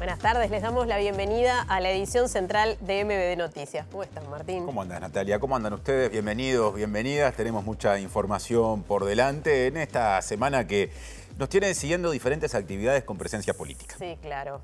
Buenas tardes, les damos la bienvenida a la edición central de MBD Noticias. ¿Cómo están, Martín? ¿Cómo andan, Natalia? ¿Cómo andan ustedes? Bienvenidos, bienvenidas. Tenemos mucha información por delante en esta semana que nos tiene siguiendo diferentes actividades con presencia política. Sí, claro.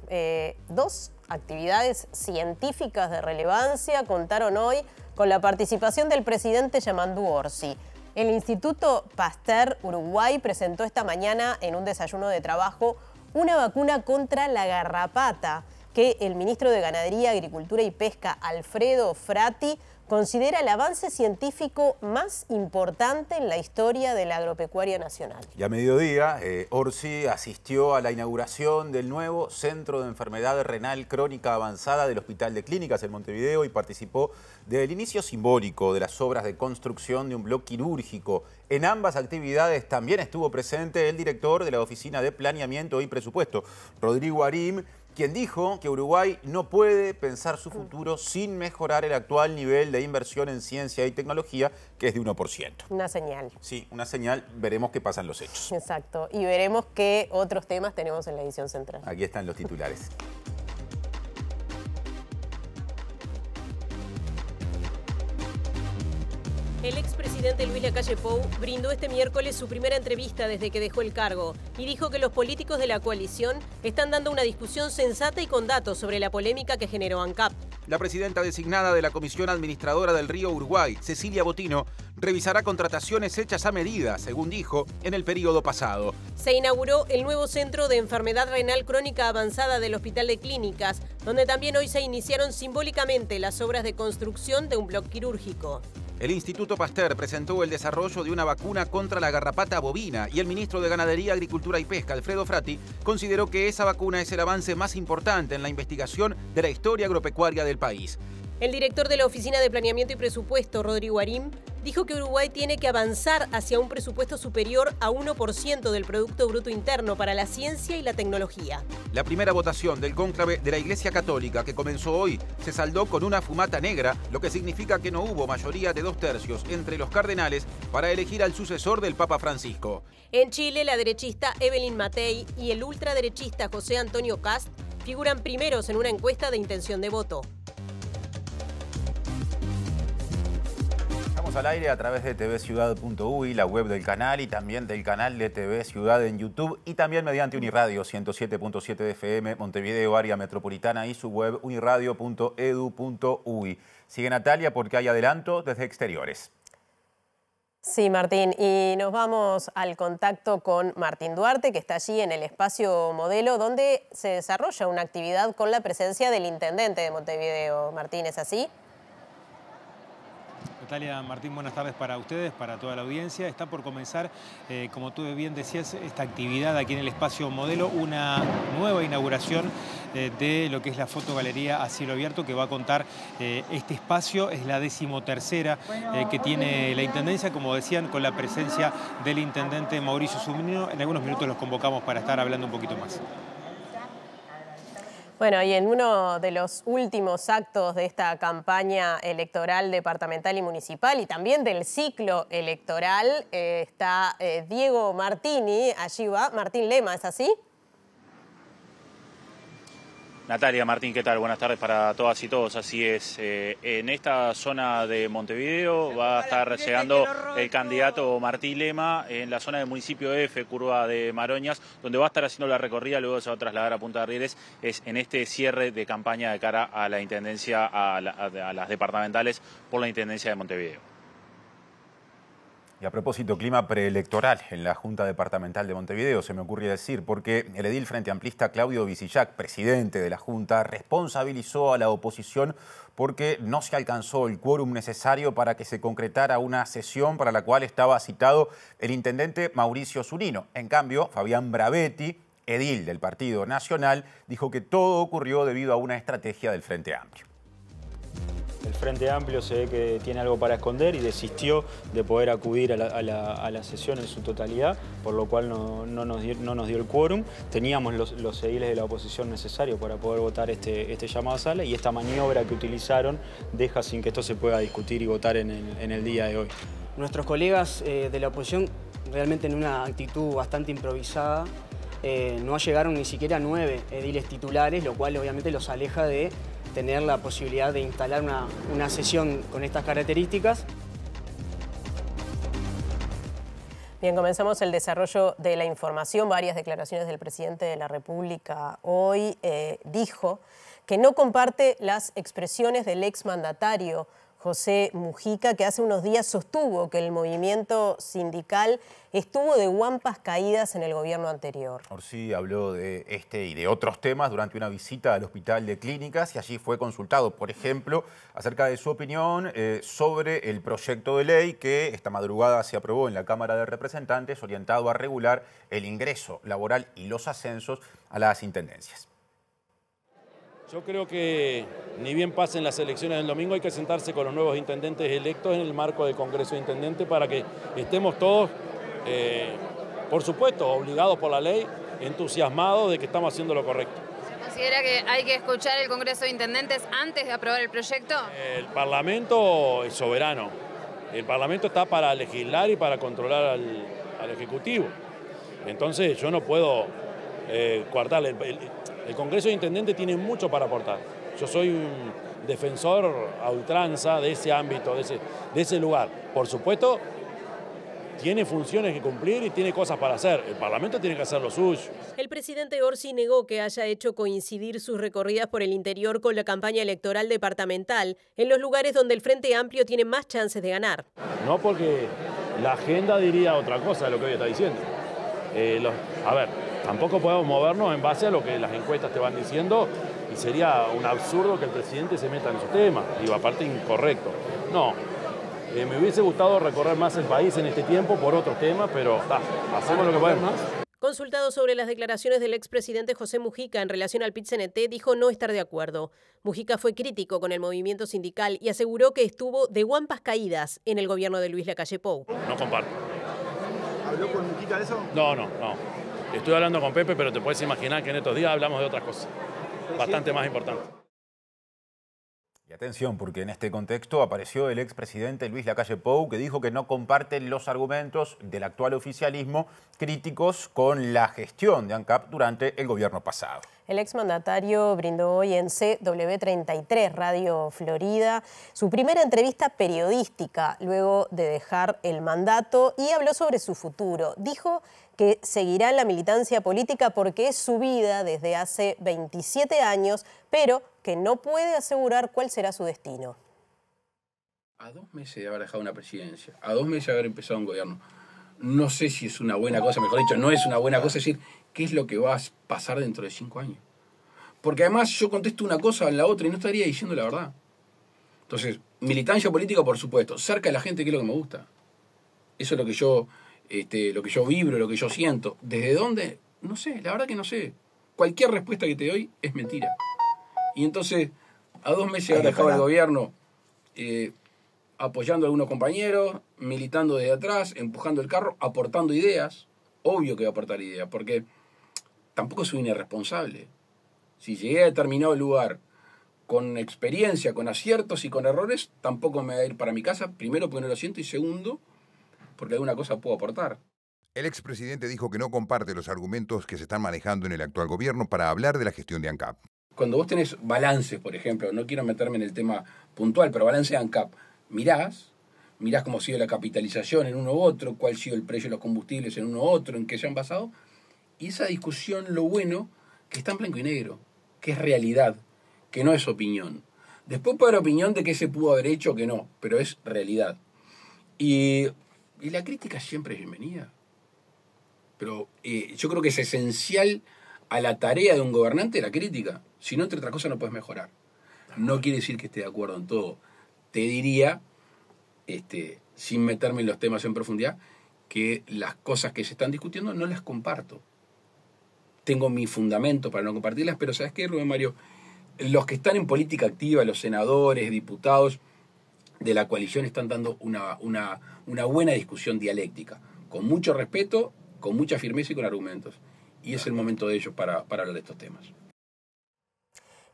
Dos actividades científicas de relevancia contaron hoy con la participación del presidente Yamandu Orsi. El Instituto Pasteur Uruguay presentó esta mañana en un desayuno de trabajo una vacuna contra la garrapata que el ministro de Ganadería, Agricultura y Pesca, Alfredo Frati, considera el avance científico más importante en la historia de la agropecuaria nacional. Y a mediodía, Orsi asistió a la inauguración del nuevo Centro de Enfermedad Renal Crónica Avanzada del Hospital de Clínicas en Montevideo y participó del inicio simbólico de las obras de construcción de un bloque quirúrgico. En ambas actividades también estuvo presente el director de la Oficina de Planeamiento y Presupuesto, Rodrigo Arim, quien dijo que Uruguay no puede pensar su futuro sin mejorar el actual nivel de inversión en ciencia y tecnología, que es de 1%. Una señal. Sí, una señal. Veremos qué pasan los hechos. Exacto. Y veremos qué otros temas tenemos en la edición central. Aquí están los titulares. El expresidente Luis Lacalle Pou brindó este miércoles su primera entrevista desde que dejó el cargo y dijo que los políticos de la coalición están dando una discusión sensata y con datos sobre la polémica que generó ANCAP. La presidenta designada de la Comisión Administradora del Río Uruguay, Cecilia Botino, revisará contrataciones hechas a medida, según dijo, en el periodo pasado. Se inauguró el nuevo Centro de Enfermedad Renal Crónica Avanzada del Hospital de Clínicas, donde también hoy se iniciaron simbólicamente las obras de construcción de un bloque quirúrgico. El Instituto Pasteur presentó el desarrollo de una vacuna contra la garrapata bovina y el ministro de Ganadería, Agricultura y Pesca, Alfredo Frati, consideró que esa vacuna es el avance más importante en la investigación de la historia agropecuaria del país. El director de la Oficina de Planeamiento y Presupuesto, Rodrigo Arim, dijo que Uruguay tiene que avanzar hacia un presupuesto superior a 1% del Producto Bruto Interno para la ciencia y la tecnología. La primera votación del cónclave de la Iglesia Católica, que comenzó hoy, se saldó con una fumata negra, lo que significa que no hubo mayoría de 2/3 entre los cardenales para elegir al sucesor del Papa Francisco. En Chile, la derechista Evelyn Matei y el ultraderechista José Antonio Kast figuran primeros en una encuesta de intención de voto. Estamos al aire a través de tvciudad.uy, la web del canal y también del canal de TV Ciudad en YouTube y también mediante Uniradio 107.7 de FM, Montevideo, área metropolitana y su web uniradio.edu.uy. Sigue Natalia porque hay adelanto desde exteriores. Sí, Martín, y nos vamos al contacto con Martín Duarte, que está allí en el espacio Modelo, donde se desarrolla una actividad con la presencia del intendente de Montevideo. Martín, ¿es así? Natalia, Martín, buenas tardes para ustedes, para toda la audiencia. Está por comenzar, como tú bien decías, esta actividad aquí en el espacio Modelo, una nueva inauguración de lo que es la fotogalería a cielo abierto que va a contar este espacio. Es la 13ª que tiene la Intendencia, como decían, con la presencia del intendente Mauricio Zunino. En algunos minutos los convocamos para estar hablando un poquito más. Bueno, y en uno de los últimos actos de esta campaña electoral departamental y municipal y también del ciclo electoral está Diego Martini, allí va, Martín Lema, ¿es así? Natalia, Martín, ¿qué tal? Buenas tardes para todas y todos, así es. En esta zona de Montevideo va a estar llegando el candidato Martín Lema en la zona del municipio F, curva de Maroñas, donde va a estar haciendo la recorrida, luego se va a trasladar a Punta de Rieles, es en este cierre de campaña de cara a la Intendencia, a las departamentales por la Intendencia de Montevideo. Y a propósito, clima preelectoral en la Junta Departamental de Montevideo, se me ocurre decir, porque el edil frente amplista Claudio Visillac, presidente de la Junta, responsabilizó a la oposición porque no se alcanzó el quórum necesario para que se concretara una sesión para la cual estaba citado el intendente Mauricio Zunino. En cambio, Fabián Bravetti, edil del Partido Nacional, dijo que todo ocurrió debido a una estrategia del Frente Amplio. El Frente Amplio se ve que tiene algo para esconder y desistió de poder acudir a la sesión en su totalidad, por lo cual no nos dio el quórum. Teníamos los ediles de la oposición necesarios para poder votar este llamado a sala y esta maniobra que utilizaron deja sin que esto se pueda discutir y votar en el día de hoy. Nuestros colegas de la oposición realmente en una actitud bastante improvisada no llegaron ni siquiera 9 ediles titulares, lo cual obviamente los aleja de tener la posibilidad de instalar una sesión con estas características. Bien, comenzamos el desarrollo de la información. Varias declaraciones del presidente de la República hoy dijo que no comparte las expresiones del exmandatario José Mujica, que hace unos días sostuvo que el movimiento sindical estuvo de guampas caídas en el gobierno anterior. Orsi habló de este y de otros temas durante una visita al Hospital de Clínicas y allí fue consultado, por ejemplo, acerca de su opinión sobre el proyecto de ley que esta madrugada se aprobó en la Cámara de Representantes, orientado a regular el ingreso laboral y los ascensos a las intendencias. Yo creo que ni bien pasen las elecciones del domingo hay que sentarse con los nuevos intendentes electos en el marco del Congreso de Intendentes para que estemos todos, por supuesto, obligados por la ley, entusiasmados de que estamos haciendo lo correcto. ¿Se considera que hay que escuchar el Congreso de Intendentes antes de aprobar el proyecto? El Parlamento es soberano. El Parlamento está para legislar y para controlar al Ejecutivo. Entonces yo no puedo coartarle. El Congreso de Intendentes tiene mucho para aportar. Yo soy un defensor a ultranza de ese ámbito, de ese lugar. Por supuesto, tiene funciones que cumplir y tiene cosas para hacer. El Parlamento tiene que hacer lo suyo. El presidente Orsi negó que haya hecho coincidir sus recorridas por el interior con la campaña electoral departamental, en los lugares donde el Frente Amplio tiene más chances de ganar. No, porque la agenda diría otra cosa de lo que hoy está diciendo. A ver, tampoco podemos movernos en base a lo que las encuestas te van diciendo y sería un absurdo que el presidente se meta en esos temas. Digo, aparte incorrecto. No, me hubiese gustado recorrer más el país en este tiempo por otros temas, pero hacemos lo que podemos. Consultado sobre las declaraciones del expresidente José Mujica en relación al PIT-CNT, dijo no estar de acuerdo. Mujica fue crítico con el movimiento sindical y aseguró que estuvo de guampas caídas en el gobierno de Luis Lacalle Pou. No comparto. ¿Habló con Mujica de eso? No. Estoy hablando con Pepe, pero te puedes imaginar que en estos días hablamos de otras cosas, bastante más importantes. Y atención, porque en este contexto apareció el expresidente Luis Lacalle Pou, que dijo que no comparte los argumentos del actual oficialismo críticos con la gestión de ANCAP durante el gobierno pasado. El exmandatario brindó hoy en CW33 Radio Florida su primera entrevista periodística luego de dejar el mandato y habló sobre su futuro. Dijo que seguirá en la militancia política porque es su vida desde hace 27 años, pero que no puede asegurar cuál será su destino. A 2 meses de haber dejado una presidencia, a 2 meses de haber empezado un gobierno, no sé si es una buena cosa, mejor dicho, no es una buena cosa decir qué es lo que va a pasar dentro de 5 años. Porque además yo contesto una cosa en la otra y no estaría diciendo la verdad. Entonces, militancia política, por supuesto, cerca de la gente, que es lo que me gusta. Eso es lo que yo vibro, lo que yo siento. ¿Desde dónde? No sé, la verdad que no sé. Cualquier respuesta que te doy es mentira. Y entonces, a 2 meses de haber dejado el gobierno, apoyando a algunos compañeros, militando desde atrás, empujando el carro, aportando ideas. Obvio que voy a aportar ideas, porque tampoco soy un irresponsable. Si llegué a determinado lugar con experiencia, con aciertos y con errores, tampoco me voy a ir para mi casa, primero porque no lo siento y segundo, porque alguna cosa puedo aportar. El expresidente dijo que no comparte los argumentos que se están manejando en el actual gobierno para hablar de la gestión de ANCAP. Cuando vos tenés balances, por ejemplo, no quiero meterme en el tema puntual, pero balance de ANCAP, mirás cómo ha sido la capitalización en uno u otro, cuál ha sido el precio de los combustibles en uno u otro, en qué se han basado, y esa discusión, lo bueno, que está en blanco y negro, que es realidad, que no es opinión. Después puede haber opinión de qué se pudo haber hecho o que no, pero es realidad. Y la crítica siempre es bienvenida. Pero yo creo que es esencial a la tarea de un gobernante la crítica. Si no, entre otras cosas, no puedes mejorar. No quiere decir que esté de acuerdo en todo. Te diría, sin meterme en los temas en profundidad, que las cosas que se están discutiendo no las comparto. Tengo mi fundamento para no compartirlas, pero ¿sabes qué, Rubén Mario? Los que están en política activa, los senadores, diputados de la coalición, están dando una buena discusión dialéctica, con mucho respeto, con mucha firmeza y con argumentos. Y es el momento de ellos para hablar de estos temas.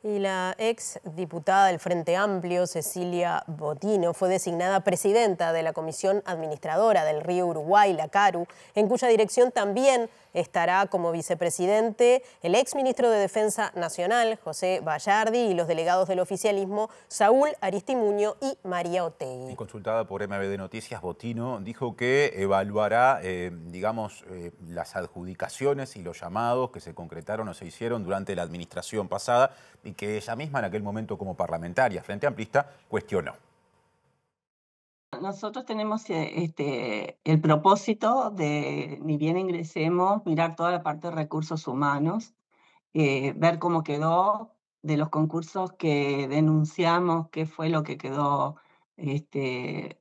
Y la ex diputada del Frente Amplio, Cecilia Botino, fue designada presidenta de la Comisión Administradora del Río Uruguay, la CARU, en cuya dirección también estará como vicepresidente el exministro de Defensa Nacional, José Bayardi, y los delegados del oficialismo, Saúl Aristimuño y María Otegui. Consultada por MBD Noticias, Botino dijo que evaluará, las adjudicaciones y los llamados que se concretaron o se hicieron durante la administración pasada y que ella misma en aquel momento como parlamentaria Frente Amplista cuestionó. Nosotros tenemos el propósito de, ni bien ingresemos, mirar toda la parte de recursos humanos, ver cómo quedó de los concursos que denunciamos, qué fue lo que quedó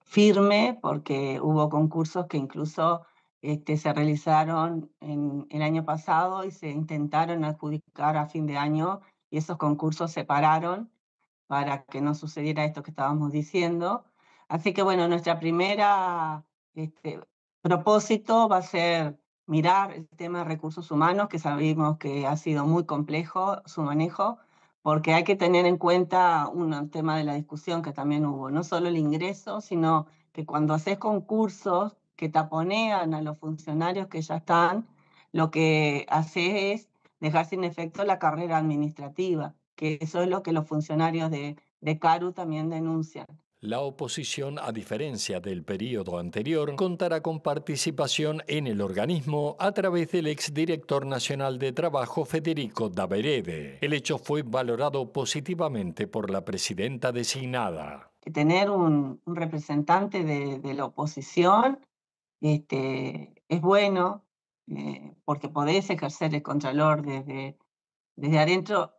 firme, porque hubo concursos que incluso se realizaron el año pasado y se intentaron adjudicar a fin de año y esos concursos se pararon para que no sucediera esto que estábamos diciendo. Así que bueno, nuestra primera propósito va a ser mirar el tema de recursos humanos, que sabemos que ha sido muy complejo su manejo, porque hay que tener en cuenta un tema de la discusión que también hubo, no solo el ingreso, sino que cuando haces concursos que taponean a los funcionarios que ya están, lo que hace es dejar sin efecto la carrera administrativa, que eso es lo que los funcionarios de CARU también denuncian. La oposición, a diferencia del periodo anterior, contará con participación en el organismo a través del exdirector nacional de Trabajo, Federico Daverede. El hecho fue valorado positivamente por la presidenta designada. Tener un representante de la oposición es bueno, porque podés ejercer el contralor desde adentro.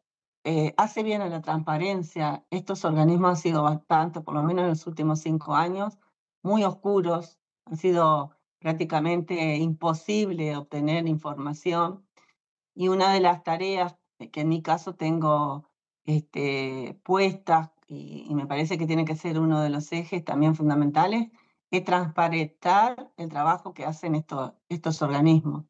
Hace bien a la transparencia. Estos organismos han sido bastante, por lo menos en los últimos 5 años, muy oscuros. Han sido prácticamente imposible obtener información. Y una de las tareas que en mi caso tengo puestas, y me parece que tiene que ser uno de los ejes también fundamentales, es transparentar el trabajo que hacen estos organismos.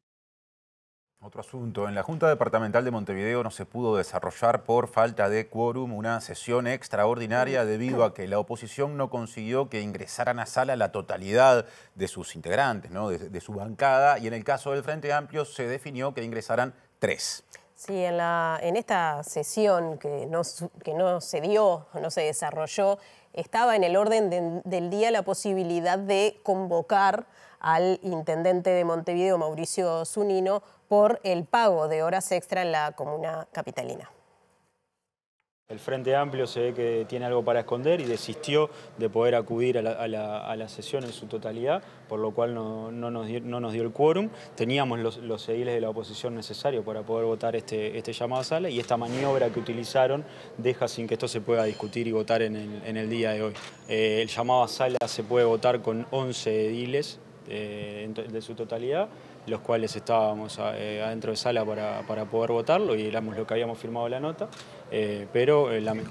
Otro asunto, en la Junta Departamental de Montevideo no se pudo desarrollar por falta de quórum una sesión extraordinaria debido a que la oposición no consiguió que ingresaran a sala la totalidad de sus integrantes, ¿no? de su bancada, y en el caso del Frente Amplio se definió que ingresaran 3. Sí, en esta sesión que no se dio, no se desarrolló, estaba en el orden del día la posibilidad de convocar al intendente de Montevideo, Mauricio Zunino, por el pago de horas extra en la comuna capitalina. El Frente Amplio se ve que tiene algo para esconder y desistió de poder acudir a la sesión en su totalidad, por lo cual no nos dio el quórum. Teníamos los ediles de la oposición necesarios para poder votar este llamado a sala, y esta maniobra que utilizaron deja sin que esto se pueda discutir y votar en el día de hoy. El llamado a sala se puede votar con 11 ediles de su totalidad, los cuales estábamos adentro de sala para poder votarlo, y éramos lo que habíamos firmado la nota.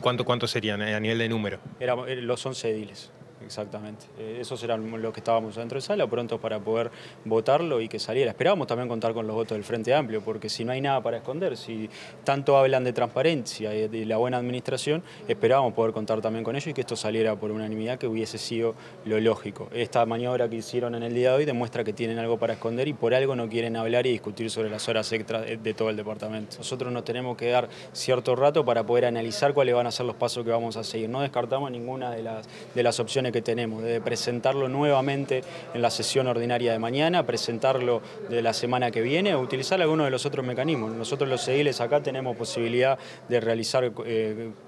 ¿Cuántos serían a nivel de número? Los 11 ediles, exactamente. Esos eran los que estábamos adentro de sala, prontos para poder votarlo y que saliera. Esperábamos también contar con los votos del Frente Amplio, porque si no hay nada para esconder, si tanto hablan de transparencia y de la buena administración, esperábamos poder contar también con ellos y que esto saliera por unanimidad, que hubiese sido lo lógico. Esta maniobra que hicieron en el día de hoy demuestra que tienen algo para esconder y por algo no quieren hablar y discutir sobre las horas extras de todo el departamento. Nosotros nos tenemos que dar cierto rato para poder analizar cuáles van a ser los pasos que vamos a seguir. No descartamos ninguna de las opciones que tenemos, de presentarlo nuevamente en la sesión ordinaria de mañana, presentarlo de la semana que viene o utilizar alguno de los otros mecanismos. Nosotros los ediles acá tenemos posibilidad de realizar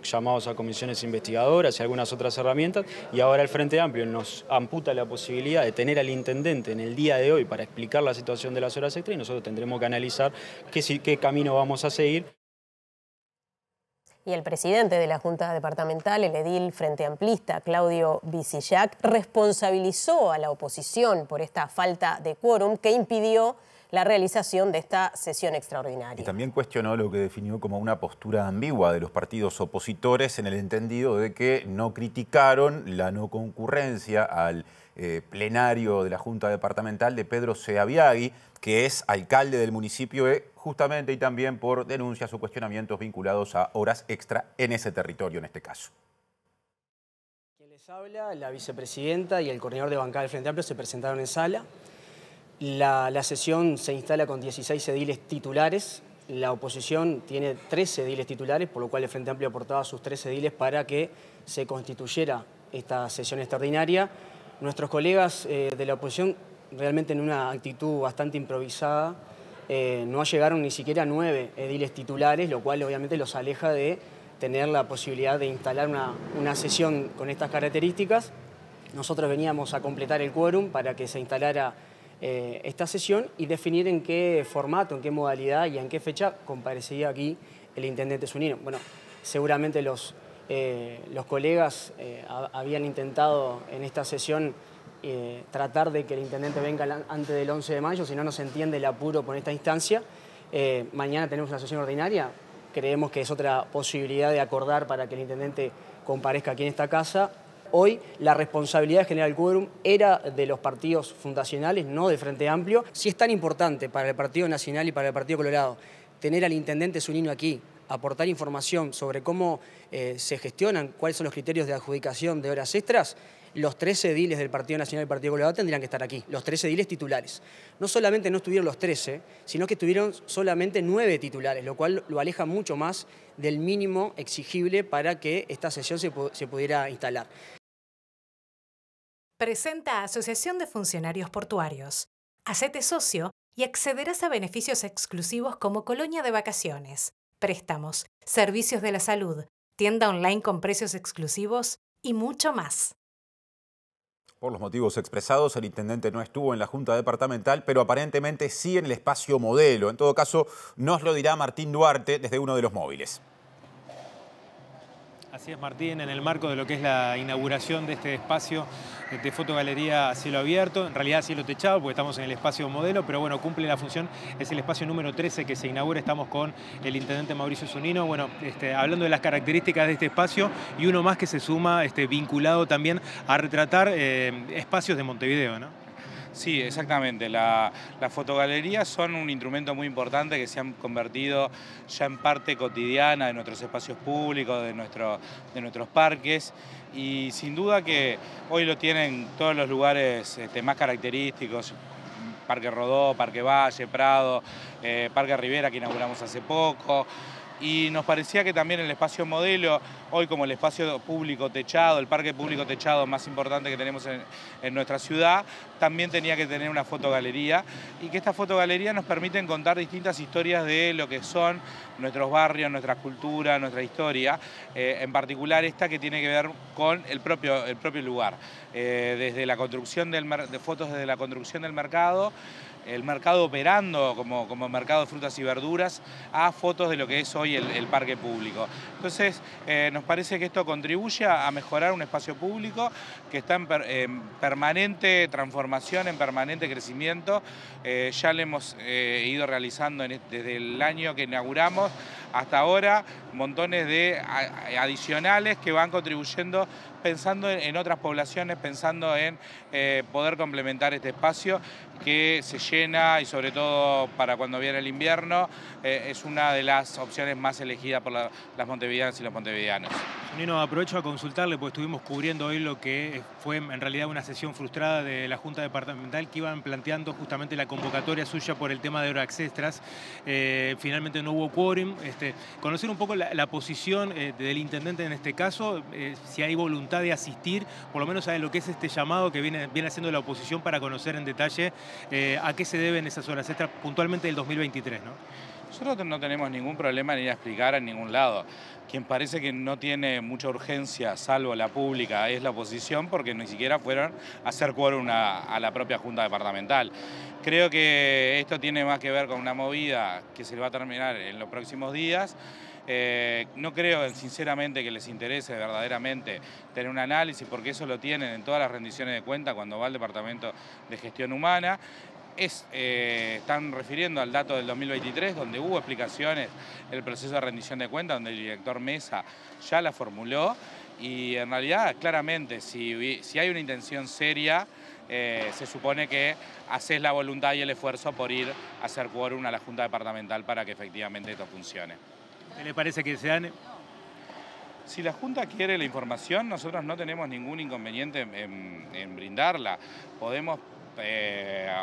llamados a comisiones investigadoras y algunas otras herramientas, y ahora el Frente Amplio nos amputa la posibilidad de tener al intendente en el día de hoy para explicar la situación de las horas extras, y nosotros tendremos que analizar qué camino vamos a seguir. Y el presidente de la Junta Departamental, el edil Frente Amplista, Claudio Visillac, responsabilizó a la oposición por esta falta de quórum que impidió la realización de esta sesión extraordinaria. Y también cuestionó lo que definió como una postura ambigua de los partidos opositores en el entendido de que no criticaron la no concurrencia al plenario de la Junta Departamental de Pedro Seabiagui, que es alcalde del municipio justamente y también por denuncias o cuestionamientos vinculados a horas extra en ese territorio en este caso. Quien les habla, la vicepresidenta y el coordinador de bancada del Frente Amplio se presentaron en sala. La sesión se instala con 16 ediles titulares. La oposición tiene 13 ediles titulares, por lo cual el Frente Amplio aportaba sus 13 ediles para que se constituyera esta sesión extraordinaria. Nuestros colegas de la oposición, realmente en una actitud bastante improvisada, no llegaron ni siquiera a 9 ediles titulares, lo cual obviamente los aleja de tener la posibilidad de instalar una sesión con estas características. Nosotros veníamos a completar el quórum para que se instalara esta sesión y definir en qué formato, en qué modalidad y en qué fecha comparecería aquí el intendente Zunino. Bueno, seguramente los colegas habían intentado en esta sesión tratar de que el intendente venga antes del 11 de mayo, si no, no se entiende el apuro por esta instancia. Mañana tenemos una sesión ordinaria, creemos que es otra posibilidad de acordar para que el intendente comparezca aquí en esta casa. Hoy la responsabilidad de generar el quórum era de los partidos fundacionales, no del Frente Amplio. Si es tan importante para el Partido Nacional y para el Partido Colorado tener al intendente Zunino aquí, aportar información sobre cómo se gestionan, cuáles son los criterios de adjudicación de horas extras, los 13 ediles del Partido Nacional y del Partido Colorado tendrían que estar aquí, los 13 ediles titulares. No solamente no estuvieron los 13, sino que estuvieron solamente 9 titulares, lo cual lo aleja mucho más del mínimo exigible para que esta sesión se pudiera instalar. Presenta Asociación de Funcionarios Portuarios. Hacete socio y accederás a beneficios exclusivos como colonia de vacaciones, préstamos, servicios de la salud, tienda online con precios exclusivos y mucho más. Por los motivos expresados, el intendente no estuvo en la Junta Departamental, pero aparentemente sí en el espacio modelo. En todo caso, nos lo dirá Martín Duarte desde uno de los móviles. Así es, Martín, en el marco de lo que es la inauguración de este espacio de fotogalería a cielo abierto, en realidad a cielo techado, porque estamos en el espacio modelo, pero bueno, cumple la función, es el espacio número 13 que se inaugura, estamos con el intendente Mauricio Zunino, bueno, hablando de las características de este espacio y uno más que se suma vinculado también a retratar espacios de Montevideo, ¿no? Sí, exactamente. Las fotogalerías son un instrumento muy importante que se han convertido ya en parte cotidiana de nuestros espacios públicos, de nuestros parques, y sin duda que hoy lo tienen todos los lugares más característicos. Parque Rodó, Parque Valle, Prado, Parque Rivera que inauguramos hace poco. Y nos parecía que también el espacio modelo, hoy como el espacio público techado, el parque público techado más importante que tenemos en nuestra ciudad, también tenía que tener una fotogalería y que esta fotogalería nos permiten contar distintas historias de lo que son nuestros barrios, nuestra cultura, nuestra historia, en particular esta que tiene que ver con el propio lugar. Desde la construcción de fotos desde la construcción del mercado, el mercado operando como mercado de frutas y verduras, a fotos de lo que es hoy el parque público. Entonces, nos parece que esto contribuye a mejorar un espacio público que está en permanente transformación, en permanente crecimiento. Ya lo hemos ido realizando desde el año que inauguramos hasta ahora, montones de adicionales que van contribuyendo, pensando en otras poblaciones, pensando en poder complementar este espacio que se llena y sobre todo para cuando viene el invierno es una de las opciones más elegidas por las montevideanas y los montevideanos. Zunino, aprovecho a consultarle, porque estuvimos cubriendo hoy lo que fue en realidad una sesión frustrada de la Junta Departamental, que iban planteando justamente la convocatoria suya por el tema de horas extras. Finalmente no hubo quórum. Conocer un poco la posición del intendente en este caso, si hay voluntad de asistir, por lo menos a lo que es este llamado que viene haciendo la oposición para conocer en detalle a qué se deben esas horas extras puntualmente del 2023, ¿no? Nosotros no tenemos ningún problema en ir a explicar en ningún lado. Quien parece que no tiene mucha urgencia, salvo la pública, es la oposición, porque ni siquiera fueron a hacer quórum a la propia Junta Departamental. Creo que esto tiene más que ver con una movida que se va a terminar en los próximos días. No creo sinceramente que les interese verdaderamente tener un análisis, porque eso lo tienen en todas las rendiciones de cuenta cuando va al Departamento de Gestión Humana. están refiriendo al dato del 2023, donde hubo explicaciones del proceso de rendición de cuentas, donde el director Mesa ya la formuló, y en realidad, claramente, si hay una intención seria, se supone que haces la voluntad y el esfuerzo por ir a hacer quórum a la Junta Departamental para que efectivamente esto funcione. ¿Qué le parece que sean? Si la Junta quiere la información, nosotros no tenemos ningún inconveniente en brindarla. Podemos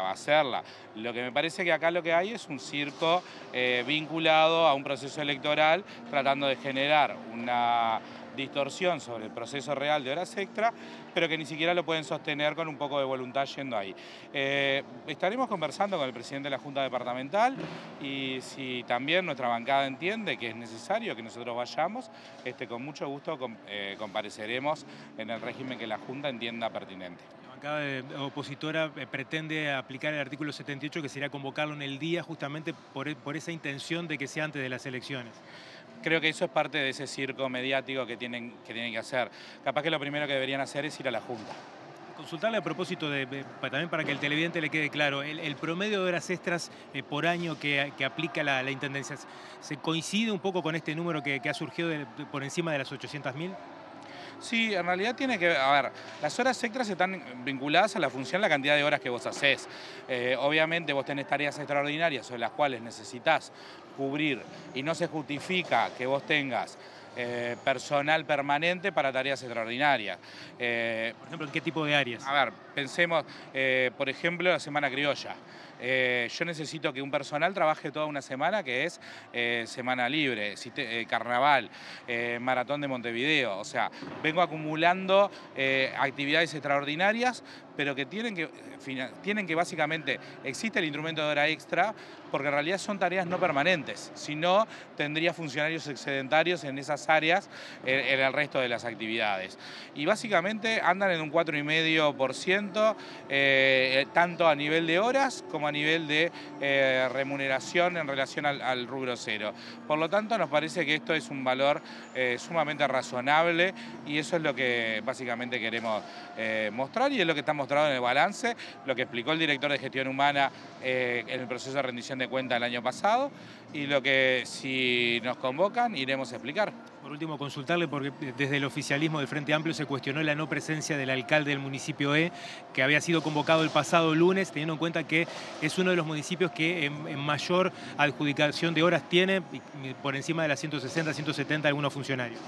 hacerla. Lo que me parece que acá lo que hay es un circo vinculado a un proceso electoral, tratando de generar una distorsión sobre el proceso real de horas extra, pero que ni siquiera lo pueden sostener con un poco de voluntad yendo ahí. Estaremos conversando con el presidente de la Junta Departamental, y si también nuestra bancada entiende que es necesario que nosotros vayamos, con mucho gusto compareceremos en el régimen que la Junta entienda pertinente. La bancada opositora pretende aplicar el artículo 78, que sería convocarlo en el día, justamente por esa intención de que sea antes de las elecciones. Creo que eso es parte de ese circo mediático que tienen que hacer. Capaz que lo primero que deberían hacer es ir a la Junta. Consultarle a propósito, también para que el televidente le quede claro, el promedio de horas extras por año que aplica la Intendencia, ¿se coincide un poco con este número que ha surgido por encima de las 800.000? Sí, en realidad tiene que ver, las horas extras están vinculadas a la función, la cantidad de horas que vos hacés. Obviamente vos tenés tareas extraordinarias sobre las cuales necesitas cubrir y no se justifica que vos tengas personal permanente para tareas extraordinarias. Por ejemplo, ¿en qué tipo de áreas? Pensemos, por ejemplo, la Semana Criolla. Yo necesito que un personal trabaje toda una semana, que es semana libre, carnaval, maratón de Montevideo. O sea, vengo acumulando actividades extraordinarias, pero que tienen que básicamente, existe el instrumento de hora extra, porque en realidad son tareas no permanentes, si no tendría funcionarios excedentarios en esas áreas en el resto de las actividades. Y básicamente andan en un 4,5%, tanto a nivel de horas como a nivel de remuneración en relación al rubro cero. Por lo tanto, nos parece que esto es un valor sumamente razonable, y eso es lo que básicamente queremos mostrar, y es lo que está mostrado en el balance, lo que explicó el director de gestión humana en el proceso de rendición de cuentas el año pasado, y lo que, si nos convocan, iremos a explicar. Por último, consultarle, porque desde el oficialismo del Frente Amplio se cuestionó la no presencia del alcalde del municipio que había sido convocado el pasado lunes, teniendo en cuenta que es uno de los municipios que en mayor adjudicación de horas tiene, por encima de las 160, 170 algunos funcionarios.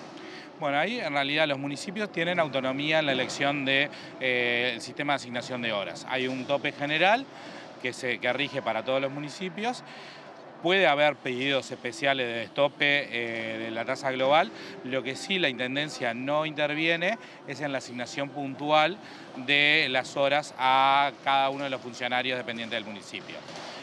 Bueno, ahí en realidad los municipios tienen autonomía en la elección del sistema de asignación de horas. Hay un tope general que rige para todos los municipios. Puede haber pedidos especiales de destope de la tasa global. Lo que sí la Intendencia no interviene es en la asignación puntual de las horas a cada uno de los funcionarios dependientes del municipio.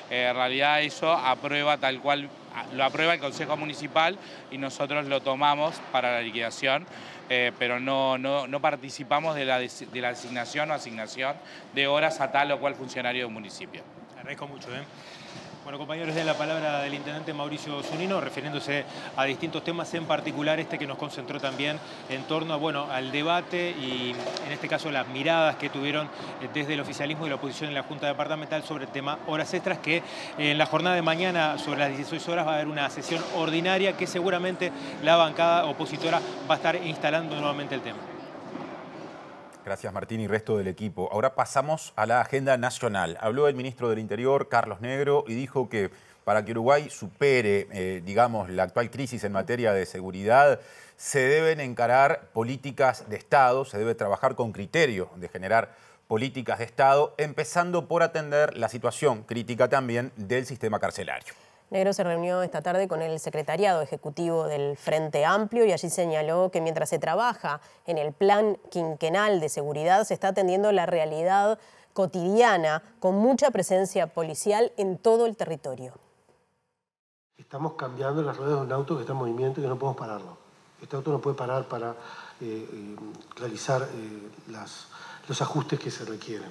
En realidad eso aprueba tal cual, lo aprueba el Consejo Municipal, y nosotros lo tomamos para la liquidación, pero no participamos de la designación o asignación de horas a tal o cual funcionario del municipio. Agradezco mucho. Bueno, compañeros, de la palabra del intendente Mauricio Zunino, refiriéndose a distintos temas, en particular que nos concentró también en torno al debate y, en este caso, las miradas que tuvieron desde el oficialismo y la oposición en la Junta Departamental sobre el tema horas extras, que en la jornada de mañana, sobre las 16 horas, va a haber una sesión ordinaria que seguramente la bancada opositora va a estar instalando nuevamente el tema. Gracias, Martín, y resto del equipo. Ahora pasamos a la agenda nacional. Habló el ministro del Interior, Carlos Negro, y dijo que para que Uruguay supere, la actual crisis en materia de seguridad, se deben encarar políticas de Estado, se debe trabajar con criterio de generar políticas de Estado, empezando por atender la situación crítica también del sistema carcelario. Negro se reunió esta tarde con el secretariado ejecutivo del Frente Amplio y allí señaló que mientras se trabaja en el plan quinquenal de seguridad, se está atendiendo la realidad cotidiana con mucha presencia policial en todo el territorio. Estamos cambiando las ruedas de un auto que está en movimiento y que no podemos pararlo. Este auto no puede parar para realizar los ajustes que se requieren.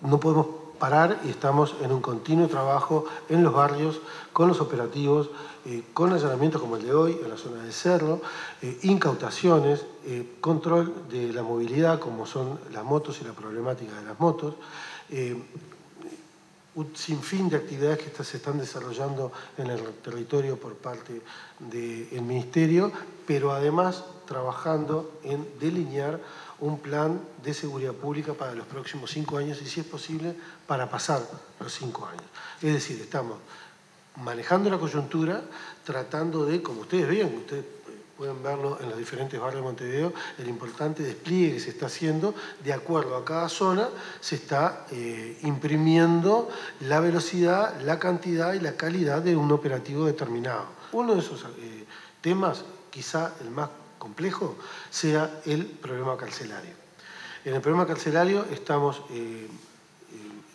No podemos parar y estamos en un continuo trabajo en los barrios, con los operativos, con allanamientos como el de hoy, en la zona del Cerro, incautaciones, control de la movilidad como son las motos y la problemática de las motos, un sinfín de actividades que se están desarrollando en el territorio por parte del Ministerio, pero además trabajando en delinear un plan de seguridad pública para los próximos 5 años y, si es posible, para pasar los 5 años. Es decir, estamos manejando la coyuntura, tratando de, como ustedes ven, ustedes pueden verlo en los diferentes barrios de Montevideo, el importante despliegue que se está haciendo, de acuerdo a cada zona, se está imprimiendo la velocidad, la cantidad y la calidad de un operativo determinado. Uno de esos temas, quizá el más complejo, sea el problema carcelario. En el problema carcelario estamos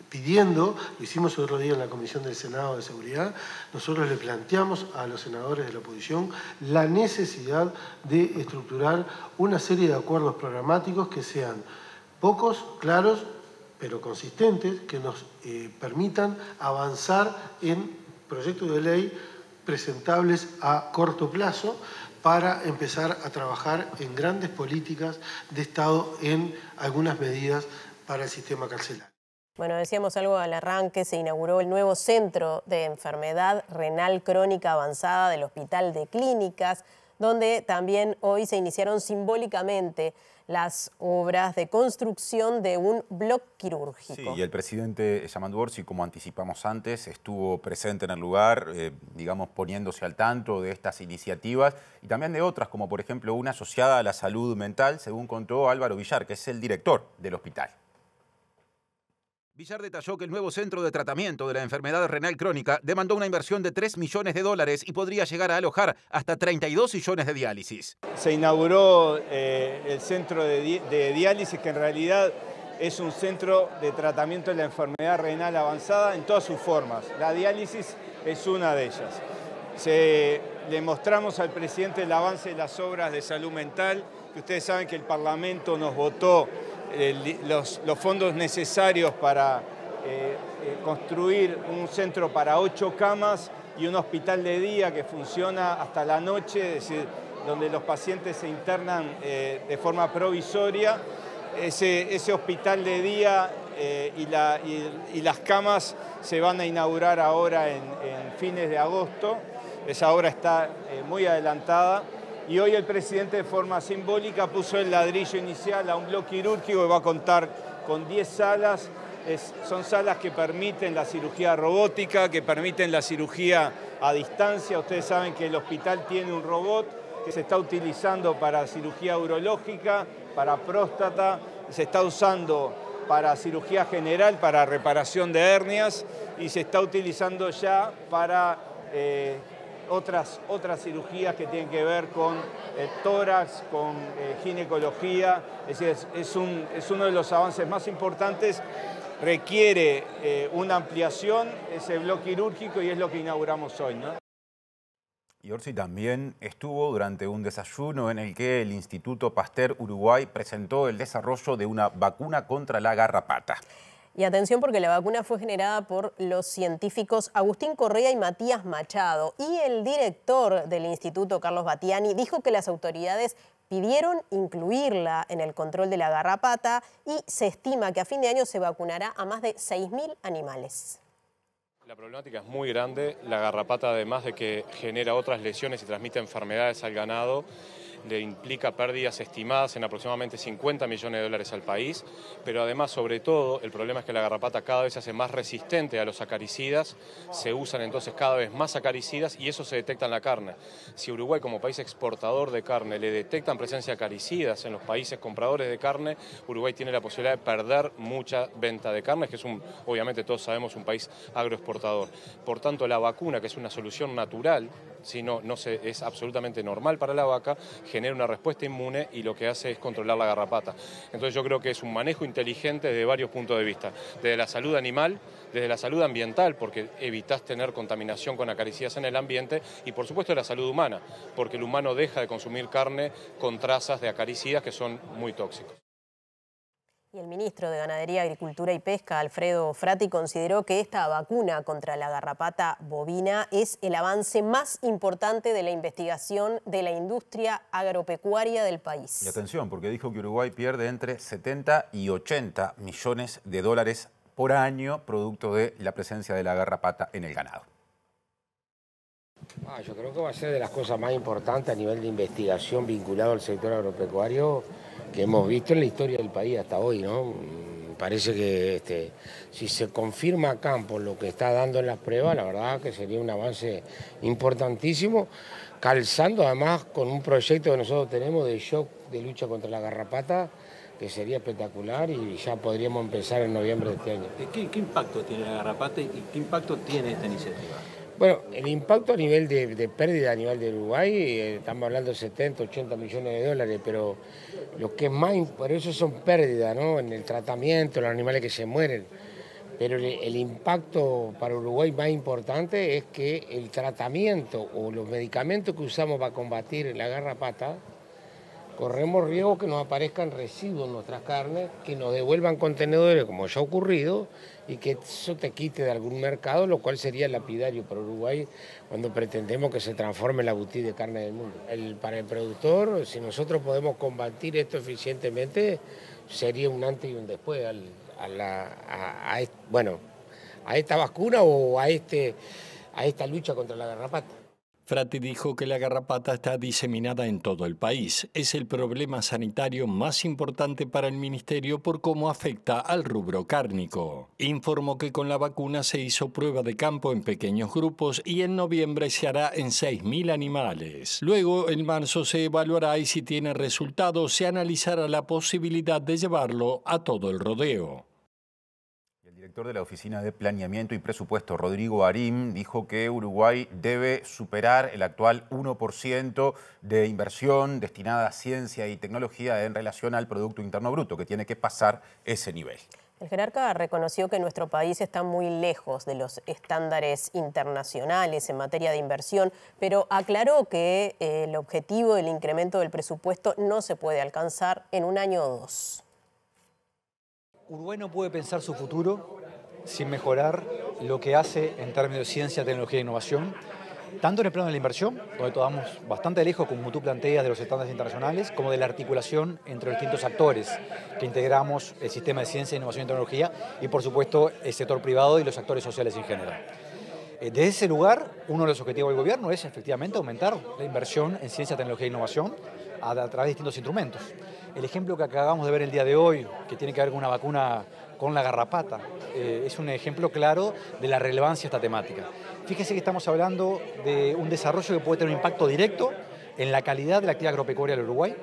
pidiendo, lo hicimos el otro día en la Comisión del Senado de Seguridad, nosotros le planteamos a los senadores de la oposición la necesidad de estructurar una serie de acuerdos programáticos que sean pocos, claros, pero consistentes, que nos permitan avanzar en proyectos de ley presentables a corto plazo para empezar a trabajar en grandes políticas de Estado en algunas medidas para el sistema carcelario. Bueno, decíamos algo al arranque, se inauguró el nuevo Centro de Enfermedad Renal Crónica Avanzada del Hospital de Clínicas, donde también hoy se iniciaron simbólicamente las obras de construcción de un bloque quirúrgico. Sí, y el presidente Yamandu Orsi, como anticipamos antes, estuvo presente en el lugar, digamos, poniéndose al tanto de estas iniciativas y también de otras, como por ejemplo una asociada a la salud mental, según contó Álvaro Villar, que es el director del hospital. Villar detalló que el nuevo centro de tratamiento de la enfermedad renal crónica demandó una inversión de $3 millones y podría llegar a alojar hasta 32 sillones de diálisis. Se inauguró el centro de diálisis, que en realidad es un centro de tratamiento de la enfermedad renal avanzada en todas sus formas. La diálisis es una de ellas. Le mostramos al presidente el avance de las obras de salud mental, que ustedes saben que el Parlamento nos votó los fondos necesarios para construir un centro para 8 camas y un hospital de día que funciona hasta la noche, es decir, donde los pacientes se internan de forma provisoria. Ese hospital de día y las camas se van a inaugurar ahora en fines de agosto. Esa obra está muy adelantada. Y hoy el presidente, de forma simbólica, puso el ladrillo inicial a un bloque quirúrgico que va a contar con 10 salas. Son salas que permiten la cirugía robótica, que permiten la cirugía a distancia. Ustedes saben que el hospital tiene un robot que se está utilizando para cirugía urológica, para próstata, se está usando para cirugía general, para reparación de hernias, y se está utilizando ya para otras cirugías que tienen que ver con tórax, con ginecología. Es decir, es uno de los avances más importantes. Requiere una ampliación ese bloque quirúrgico y es lo que inauguramos hoy, ¿no? Y Orsi también estuvo durante un desayuno en el que el Instituto Pasteur Uruguay presentó el desarrollo de una vacuna contra la garrapata. Y atención, porque la vacuna fue generada por los científicos Agustín Correa y Matías Machado. Y el director del instituto, Carlos Battiani, dijo que las autoridades pidieron incluirla en el control de la garrapata y se estima que a fin de año se vacunará a más de 6.000 animales. La problemática es muy grande. La garrapata, además de que genera otras lesiones y transmite enfermedades al ganado, le implica pérdidas estimadas en aproximadamente $50 millones al país, pero además, sobre todo, el problema es que la garrapata cada vez se hace más resistente a los acaricidas, se usan entonces cada vez más acaricidas y eso se detecta en la carne. Si Uruguay, como país exportador de carne, le detectan presencia de acaricidas en los países compradores de carne, Uruguay tiene la posibilidad de perder mucha venta de carne, que es obviamente todos sabemos, un país agroexportador. Por tanto, la vacuna, que es una solución natural, es absolutamente normal para la vaca, genera una respuesta inmune y lo que hace es controlar la garrapata. Entonces yo creo que es un manejo inteligente desde varios puntos de vista, desde la salud animal, desde la salud ambiental, porque evitás tener contaminación con acaricidas en el ambiente, y por supuesto de la salud humana, porque el humano deja de consumir carne con trazas de acaricidas que son muy tóxicos. Y el ministro de Ganadería, Agricultura y Pesca, Alfredo Frati, consideró que esta vacuna contra la garrapata bovina es el avance más importante de la investigación de la industria agropecuaria del país. Y atención, porque dijo que Uruguay pierde entre 70 y 80 millones de dólares por año, producto de la presencia de la garrapata en el ganado. Yo creo que va a ser de las cosas más importantes a nivel de investigación vinculado al sector agropecuario que hemos visto en la historia del país hasta hoy, ¿no? Parece que si se confirma a campo lo que está dando en las pruebas, la verdad que sería un avance importantísimo, calzando además con un proyecto que nosotros tenemos de shock de lucha contra la garrapata, que sería espectacular y ya podríamos empezar en noviembre de este año. ¿Qué impacto tiene la garrapata y qué impacto tiene esta iniciativa? Bueno, el impacto a nivel de pérdida a nivel de Uruguay, estamos hablando de 70, 80 millones de dólares, pero lo que es más, por eso son pérdidas, ¿no? En el tratamiento, los animales que se mueren. Pero el impacto para Uruguay más importante es que el tratamiento o los medicamentos que usamos para combatir la garrapata, corremos riesgo que nos aparezcan residuos en nuestras carnes, que nos devuelvan contenedores como ya ha ocurrido y que eso te quite de algún mercado, lo cual sería lapidario para Uruguay cuando pretendemos que se transforme la boutique de carne del mundo. Para el productor, si nosotros podemos combatir esto eficientemente, sería un antes y un después a esta vacuna o a esta lucha contra la garrapata. Fratti dijo que la garrapata está diseminada en todo el país. Es el problema sanitario más importante para el ministerio por cómo afecta al rubro cárnico. Informó que con la vacuna se hizo prueba de campo en pequeños grupos y en noviembre se hará en 6.000 animales. Luego, en marzo se evaluará y si tiene resultados se analizará la posibilidad de llevarlo a todo el rodeo. El director de la Oficina de Planeamiento y Presupuesto, Rodrigo Arim, dijo que Uruguay debe superar el actual 1% de inversión destinada a ciencia y tecnología en relación al Producto Interno Bruto, que tiene que pasar ese nivel. El jerarca reconoció que nuestro país está muy lejos de los estándares internacionales en materia de inversión, pero aclaró que el objetivo del incremento del presupuesto no se puede alcanzar en un año o dos. Uruguay no puede pensar su futuro sin mejorar lo que hace en términos de ciencia, tecnología e innovación, tanto en el plano de la inversión, donde estamos bastante lejos, como tú planteas, de los estándares internacionales, como de la articulación entre los distintos actores que integramos el sistema de ciencia, innovación y tecnología y, por supuesto, el sector privado y los actores sociales en general. Desde ese lugar, uno de los objetivos del gobierno es efectivamente aumentar la inversión en ciencia, tecnología e innovación a través de distintos instrumentos. El ejemplo que acabamos de ver el día de hoy, que tiene que ver con una vacuna con la garrapata, es un ejemplo claro de la relevancia de esta temática. Fíjese que estamos hablando de un desarrollo que puede tener un impacto directo en la calidad de la actividad agropecuaria del Uruguay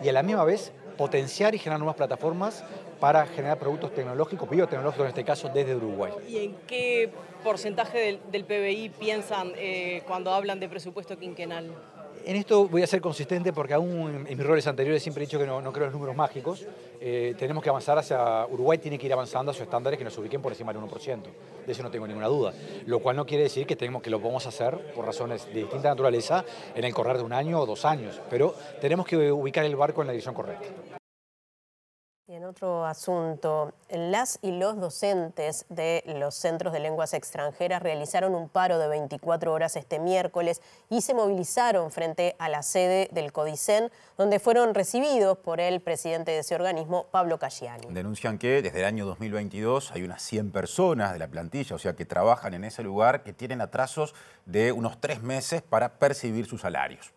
y a la misma vez potenciar y generar nuevas plataformas para generar productos tecnológicos, biotecnológicos en este caso, desde Uruguay. ¿Y en qué porcentaje del PBI piensan cuando hablan de presupuesto quinquenal? En esto voy a ser consistente porque aún en mis roles anteriores siempre he dicho que no creo en los números mágicos. Tenemos que avanzar hacia... Uruguay tiene que ir avanzando hacia estándares que nos ubiquen por encima del 1%. De eso no tengo ninguna duda. Lo cual no quiere decir que lo podamos hacer por razones de distinta naturaleza en el correr de un año o 2 años. Pero tenemos que ubicar el barco en la dirección correcta. Y en otro asunto, las y los docentes de los centros de lenguas extranjeras realizaron un paro de 24 horas este miércoles y se movilizaron frente a la sede del CODICEN, donde fueron recibidos por el presidente de ese organismo, Pablo Caggiani. Denuncian que desde el año 2022 hay unas 100 personas de la plantilla, o sea, que trabajan en ese lugar, que tienen atrasos de unos 3 meses para percibir sus salarios.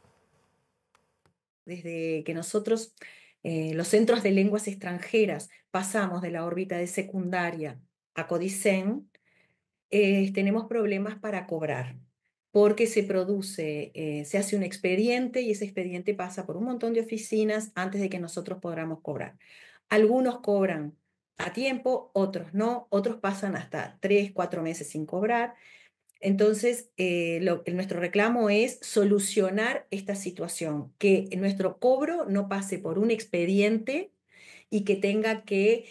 Desde que nosotros... los centros de lenguas extranjeras pasamos de la órbita de secundaria a CODICEN, tenemos problemas para cobrar, porque se hace un expediente y ese expediente pasa por un montón de oficinas antes de que nosotros podamos cobrar. Algunos cobran a tiempo, otros no, otros pasan hasta 3, 4 meses sin cobrar. Entonces, nuestro reclamo es solucionar esta situación, que nuestro cobro no pase por un expediente y que tenga que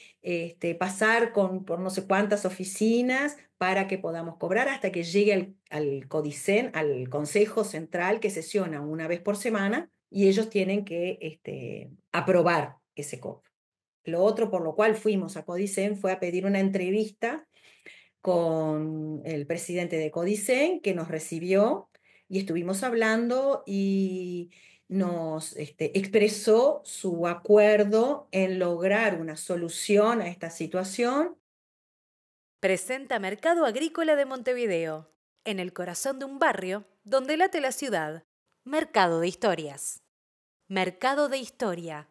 pasar por no sé cuántas oficinas para que podamos cobrar hasta que llegue al CODICEN, al Consejo Central, que sesiona una vez por semana y ellos tienen que aprobar ese cobro. Lo otro por lo cual fuimos a CODICEN fue a pedir una entrevista con el presidente de CODICEN, que nos recibió y estuvimos hablando y nos expresó su acuerdo en lograr una solución a esta situación Presenta Mercado Agrícola de Montevideo, en el corazón de un barrio donde late la ciudad. Mercado de Historias. Mercado de Historia.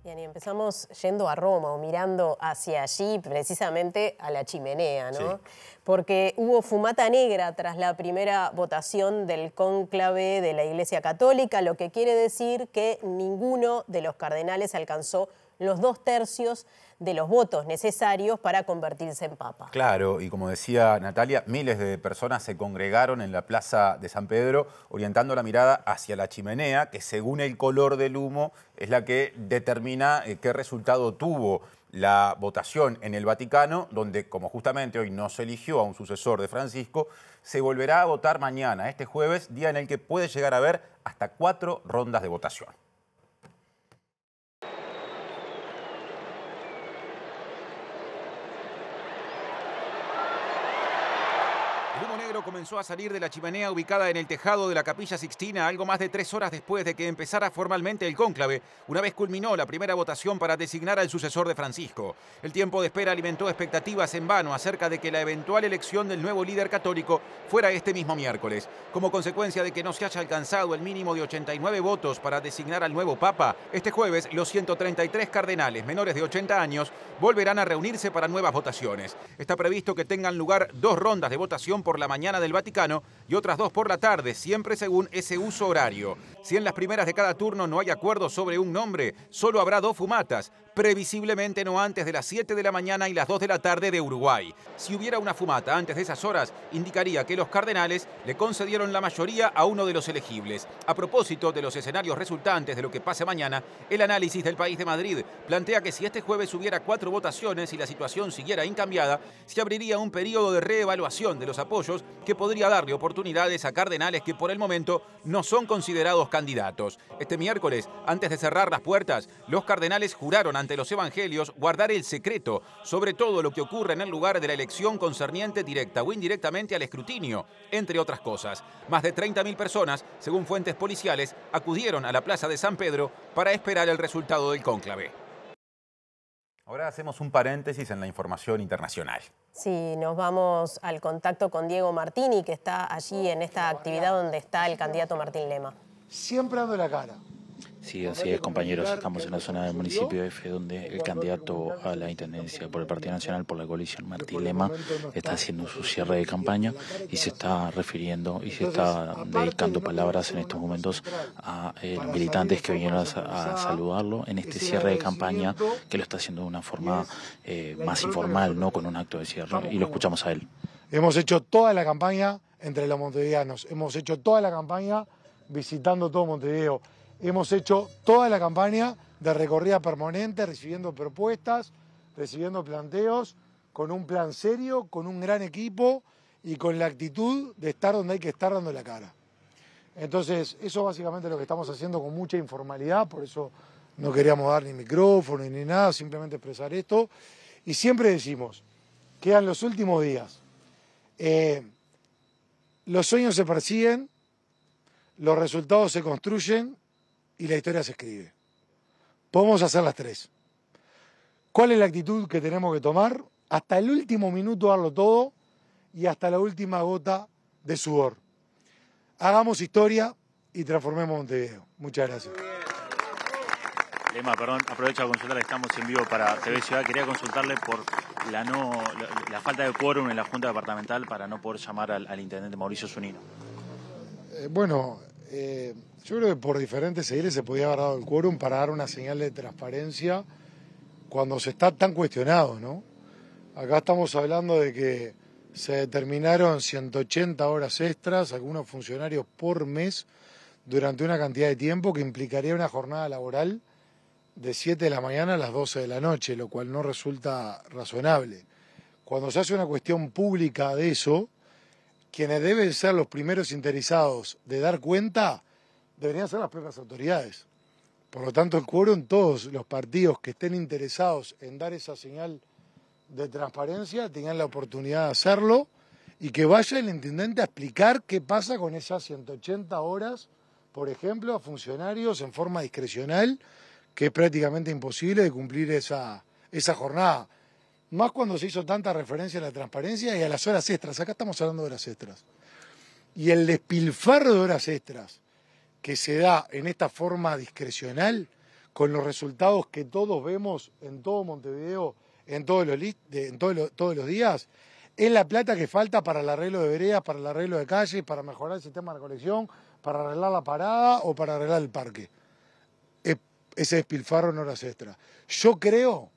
Bien, y empezamos yendo a Roma o mirando hacia allí, precisamente a la chimenea, ¿no? Sí. Porque hubo fumata negra tras la primera votación del cónclave de la Iglesia Católica, lo que quiere decir que ninguno de los cardenales alcanzó los 2/3 de los votos necesarios para convertirse en papa. Claro, y como decía Natalia, miles de personas se congregaron en la plaza de San Pedro, orientando la mirada hacia la chimenea, que según el color del humo es la que determina qué resultado tuvo la votación en el Vaticano, donde, como justamente hoy no se eligió a un sucesor de Francisco, se volverá a votar mañana, este jueves, día en el que puede llegar a haber hasta 4 rondas de votación. Comenzó a salir de la chimenea ubicada en el tejado de la Capilla Sixtina algo más de 3 horas después de que empezara formalmente el cónclave, una vez culminó la primera votación para designar al sucesor de Francisco. El tiempo de espera alimentó expectativas en vano acerca de que la eventual elección del nuevo líder católico fuera este mismo miércoles. Como consecuencia de que no se haya alcanzado el mínimo de 89 votos para designar al nuevo papa, este jueves los 133 cardenales menores de 80 años volverán a reunirse para nuevas votaciones. Está previsto que tengan lugar 2 rondas de votación por la mañana del Vaticano y otras 2 por la tarde, siempre según ese uso horario. Si en las primeras de cada turno no hay acuerdo sobre un nombre, solo habrá 2 fumatas, previsiblemente no antes de las 7 de la mañana y las 2 de la tarde de Uruguay. Si hubiera una fumata antes de esas horas, indicaría que los cardenales le concedieron la mayoría a uno de los elegibles. A propósito de los escenarios resultantes de lo que pase mañana, el análisis del País de Madrid plantea que si este jueves hubiera 4 votaciones y la situación siguiera incambiada, se abriría un periodo de reevaluación de los apoyos que podría darle oportunidades a cardenales que por el momento no son considerados candidatos. Este miércoles, antes de cerrar las puertas, los cardenales juraron ante los evangelios guardar el secreto sobre todo lo que ocurre en el lugar de la elección concerniente directa o indirectamente al escrutinio, entre otras cosas. Más de 30.000 personas, según fuentes policiales, acudieron a la plaza de San Pedro para esperar el resultado del cónclave. Ahora hacemos un paréntesis en la información internacional. Sí, nos vamos al contacto con Diego Martini, que está allí en esta actividad donde está el candidato Martín Lema. Siempre dando la cara. Sí, así es, compañeros. Estamos en la zona del municipio F, donde el candidato a la intendencia por el Partido Nacional, por la coalición, Martín Lema, está haciendo su cierre de campaña y se está refiriendo y se está dedicando palabras en estos momentos a los militantes que vinieron a saludarlo en este cierre de campaña, que lo está haciendo de una forma más informal, no con un acto de cierre. Y lo escuchamos a él. Hemos hecho toda la campaña entre los montevideanos, hemos hecho toda la campaña visitando todo Montevideo. Hemos hecho toda la campaña de recorrida permanente, recibiendo propuestas, recibiendo planteos, con un plan serio, con un gran equipo y con la actitud de estar donde hay que estar dando la cara. Entonces, eso básicamente es lo que estamos haciendo con mucha informalidad, por eso no queríamos dar ni micrófono ni nada, simplemente expresar esto. Y siempre decimos, quedan los últimos días. Los sueños se persiguen, los resultados se construyen y la historia se escribe. Podemos hacer las 3. ¿Cuál es la actitud que tenemos que tomar? Hasta el último minuto darlo todo y hasta la última gota de sudor. Hagamos historia y transformemos Montevideo. Muchas gracias. Lema, perdón, aprovecho a consultarle, estamos en vivo para TV Ciudad. Quería consultarle por la falta de quórum en la Junta Departamental para no poder llamar al intendente Mauricio Zunino. Yo creo que por diferentes ediles se podía haber dado el quórum para dar una señal de transparencia cuando se está tan cuestionado, ¿no? Acá estamos hablando de que se determinaron 180 horas extras, algunos funcionarios por mes, durante una cantidad de tiempo que implicaría una jornada laboral de 7 de la mañana a las 12 de la noche, lo cual no resulta razonable. Cuando se hace una cuestión pública de eso, quienes deben ser los primeros interesados de dar cuenta deberían ser las propias autoridades. Por lo tanto, el quórum, todos los partidos que estén interesados en dar esa señal de transparencia tengan la oportunidad de hacerlo y que vaya el intendente a explicar qué pasa con esas 180 horas, por ejemplo, a funcionarios en forma discrecional que es prácticamente imposible de cumplir esa jornada. Más cuando se hizo tanta referencia a la transparencia y a las horas extras. Acá estamos hablando de horas extras. Y el despilfarro de horas extras que se da en esta forma discrecional, con los resultados que todos vemos en todo Montevideo, en todos los días, es la plata que falta para el arreglo de veredas, para el arreglo de calles, para mejorar el sistema de recolección, para arreglar la parada o para arreglar el parque. Ese despilfarro en horas extras. Yo creo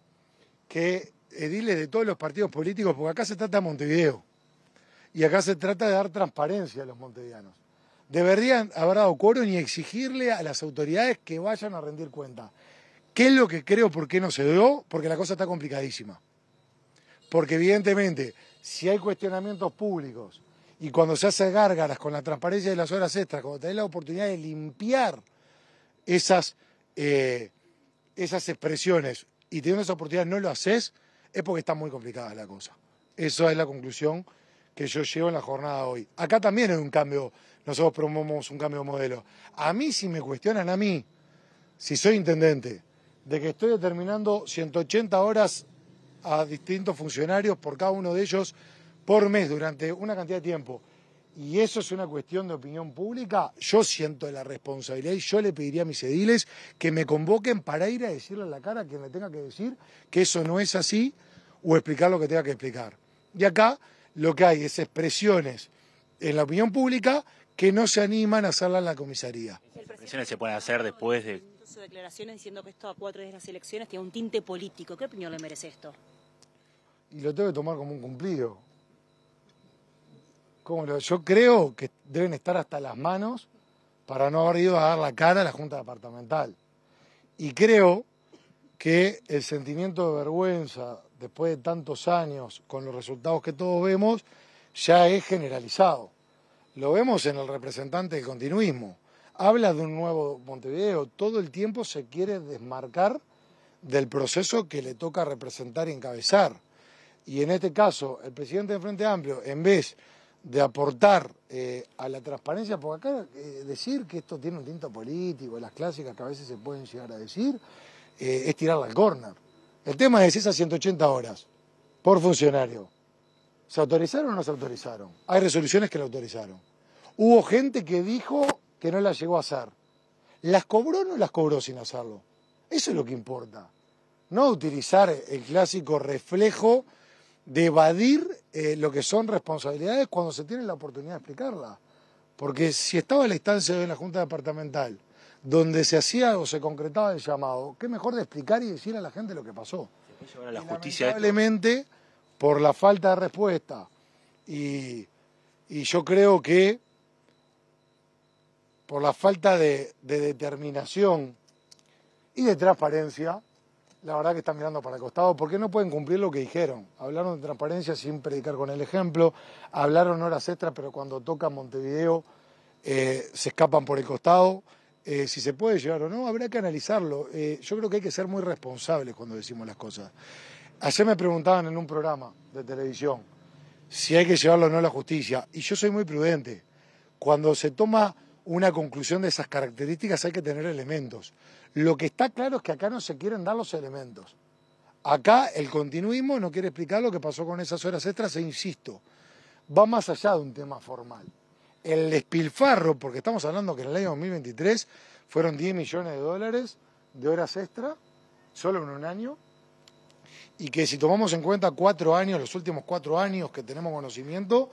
que ediles de todos los partidos políticos, porque acá se trata de Montevideo, y acá se trata de dar transparencia a los montevideanos, deberían haber dado quórum y exigirle a las autoridades que vayan a rendir cuenta. ¿Qué es lo que creo por qué no se dio? Porque la cosa está complicadísima. Porque evidentemente, si hay cuestionamientos públicos y cuando se hace gárgaras con la transparencia de las horas extras, cuando tenés la oportunidad de limpiar esas expresiones y teniendo esa oportunidad no lo haces, es porque está muy complicada la cosa. Esa es la conclusión que yo llevo en la jornada de hoy. Acá también hay un cambio, nosotros promovemos un cambio de modelo. A mí, si me cuestionan a mí, si soy intendente, de que estoy determinando 180 horas a distintos funcionarios por cada uno de ellos por mes durante una cantidad de tiempo, y eso es una cuestión de opinión pública, yo siento la responsabilidad y yo le pediría a mis ediles que me convoquen para ir a decirle a la cara a quien le tenga que decir que eso no es así o explicar lo que tenga que explicar. Y acá lo que hay es expresiones en la opinión pública que no se animan a hacerla en la comisaría. Las expresiones se pueden hacer después de... Sus declaraciones diciendo que esto a 4 días de las elecciones tiene un tinte político. ¿Qué opinión le merece esto? Y lo tengo que tomar como un cumplido. Yo creo que deben estar hasta las manos para no haber ido a dar la cara a la Junta Departamental. Y creo que el sentimiento de vergüenza, después de tantos años, con los resultados que todos vemos, ya es generalizado. Lo vemos en el representante del continuismo. Habla de un nuevo Montevideo, todo el tiempo se quiere desmarcar del proceso que le toca representar y encabezar. Y en este caso, el presidente del Frente Amplio, en vez de aportar a la transparencia, porque acá decir que esto tiene un tinto político, las clásicas que a veces se pueden llegar a decir, es tirarla al córner. El tema es esas 180 horas por funcionario. ¿Se autorizaron o no se autorizaron? Hay resoluciones que la autorizaron. Hubo gente que dijo que no la llegó a hacer. ¿Las cobró o no las cobró sin hacerlo? Eso es lo que importa. No utilizar el clásico reflejo de evadir lo que son responsabilidades cuando se tiene la oportunidad de explicarla. Porque si estaba la instancia de la Junta Departamental donde se hacía o se concretaba el llamado, qué mejor de explicar y decir a la gente lo que pasó. ¿Se puede llevar a la justicia lamentablemente, por la falta de respuesta y yo creo que por la falta de determinación y de transparencia, la verdad que están mirando para el costado porque no pueden cumplir lo que dijeron. Hablaron de transparencia sin predicar con el ejemplo, hablaron horas extras, pero cuando toca Montevideo se escapan por el costado. Si se puede llevar o no, habrá que analizarlo. Yo creo que hay que ser muy responsables cuando decimos las cosas. Ayer me preguntaban en un programa de televisión si hay que llevarlo o no a la justicia, y yo soy muy prudente. Cuando se toma una conclusión de esas características hay que tener elementos. Lo que está claro es que acá no se quieren dar los elementos. Acá el continuismo no quiere explicar lo que pasó con esas horas extras e insisto, va más allá de un tema formal. El despilfarro, porque estamos hablando que en el año 2023 fueron 10 millones de dólares de horas extra, solo en un año, y que si tomamos en cuenta 4 años, los últimos 4 años que tenemos conocimiento,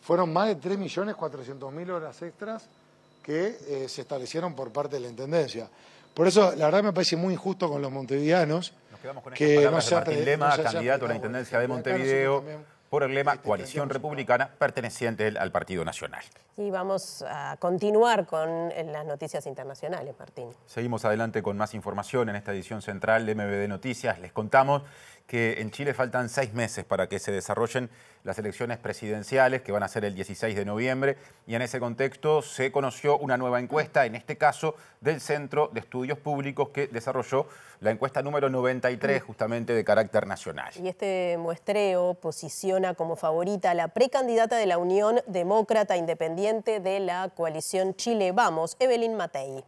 fueron más de 3.400.000 horas extras que se establecieron por parte de la Intendencia. Por eso, la verdad me parece muy injusto con los montevideanos. Nos quedamos con que estas palabras de Martín Lema, candidato a la Intendencia de Montevideo, por el lema Coalición Republicana, perteneciente al Partido Nacional. Y vamos a continuar con las noticias internacionales, Martín. Seguimos adelante con más información en esta edición central de MBD Noticias. Les contamos que en Chile faltan 6 meses para que se desarrollen las elecciones presidenciales, que van a ser el 16 de noviembre, y en ese contexto se conoció una nueva encuesta, en este caso del Centro de Estudios Públicos, que desarrolló la encuesta número 93, justamente de carácter nacional. Y este muestreo posiciona como favorita a la precandidata de la Unión Demócrata Independiente de la coalición Chile Vamos, Evelyn Matei.